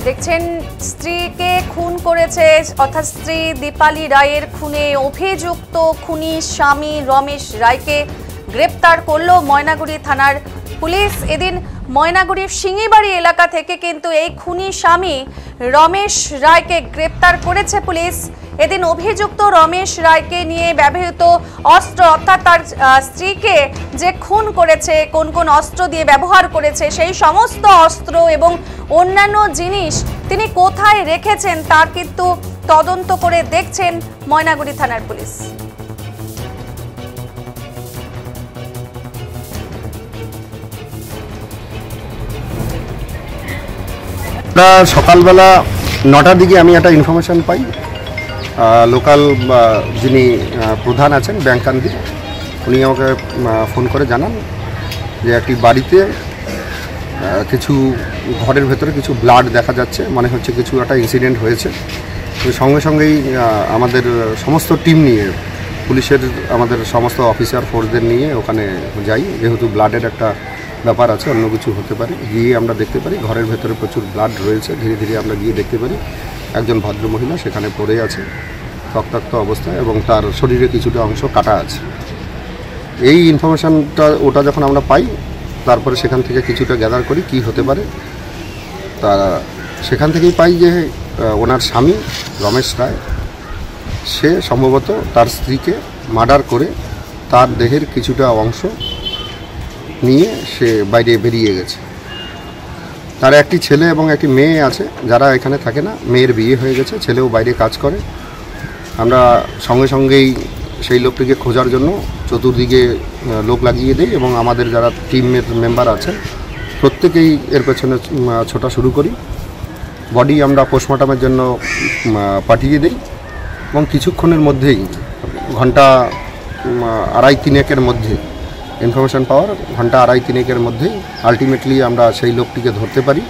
দেখছেন স্ত্রীকে খুন করেছে অর্থাৎ স্ত্রী দীপালি রায়ের খুনে অভিযুক্ত খুনি স্বামী রমেশ রায়কে গ্রেপ্তার করল ময়নাগুড়ি থানার পুলিশ। এদিন ময়নাগুড়ির সিঙ্গিবাড়ি এলাকা থেকে কিন্তু এই খুনি স্বামী রমেশ রায়কে গ্রেপ্তার করেছে পুলিশ। এদিন অভিযুক্ত রমেশ রায়কে নিয়ে ব্যবহৃত অস্ত্র অর্থাৎ তার স্ত্রীকে যে খুন করেছে, কোন কোন অস্ত্র দিয়ে ব্যবহার করেছে, সেই সমস্ত অস্ত্র এবং অন্যান্য জিনিস তিনি কোথায় রেখেছেন তার কিন্তু তদন্ত করে দেখছেন ময়নাগুড়ি থানার পুলিশ। সকালবেলা 9টার দিকে আমি একটা ইনফরমেশন পাই, লোকাল যিনি প্রধান আছেন ব্যাংকান্দি, উনি আমাকে ফোন করে জানান যে একটি বাড়িতে কিছু ঘরের ভেতরে কিছু ব্লাড দেখা যাচ্ছে, মনে হচ্ছে কিছু একটা ইনসিডেন্ট হয়েছে। সঙ্গে সঙ্গেই আমাদের সমস্ত টিম নিয়ে পুলিশের আমাদের সমস্ত অফিসার ফোর্সদের নিয়ে ওখানে যাই, যেহেতু ব্লাডের একটা ব্যাপার আছে, অন্য কিছু হতে পারে। গিয়ে আমরা দেখতে পারি ঘরের ভেতরে প্রচুর ব্লাড রয়েছে। ধীরে ধীরে আমরা গিয়ে দেখতে পারি একজন ভদ্রমহিলা সেখানে পড়ে আছে রক্তাক্ত অবস্থায় এবং তার শরীরে কিছুটা অংশ কাটা আছে। এই ইনফরমেশানটা ওটা যখন আমরা পাই, তারপরে সেখান থেকে কিছুটা গ্যাদার করি কি হতে পারে। তা সেখান থেকেই পাই যে ওনার স্বামী রমেশ রায় সে সম্ভবত তার স্ত্রীকে মার্ডার করে তার দেহের কিছুটা অংশ নিয়ে সে বাইরে বেরিয়ে গেছে। তার একটি ছেলে এবং একটি মেয়ে আছে যারা এখানে থাকে না, মেয়ের বিয়ে হয়ে গেছে, ছেলেও বাইরে কাজ করে। আমরা সঙ্গে সঙ্গেই সেই লোকটিকে খোঁজার জন্য চতুর্দিকে লোক লাগিয়ে দিই এবং আমাদের যারা টিমের মেম্বার আছে প্রত্যেকেই এর পেছনে ছোটা শুরু করি। বডি আমরা পোস্টমর্টমের জন্য পাঠিয়ে দিই এবং কিছুক্ষণের মধ্যেই ঘন্টা 2.5-3 মধ্যে ইনফরমেশান পাওয়ার ঘন্টা 2.5-3 মধ্যেই আলটিমেটলি আমরা সেই লোকটিকে ধরতে পারি।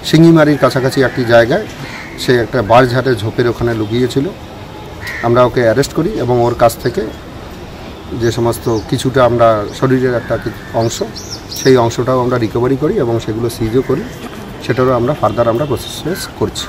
সিঙ্গিমারির কাছাকাছি একটি জায়গায় সে একটা বাঁশঝাড়ে ঝোপের ওখানে লুকিয়েছিল। আমরা ওকে অ্যারেস্ট করি এবং ওর কাছ থেকে যে সমস্ত কিছুটা আমরা শরীরের একটা অংশ, সেই অংশটাও আমরা রিকভারি করি এবং সেগুলো সিজও করি, সেটারও আমরা ফার্দার আমরা প্রসেস করছি।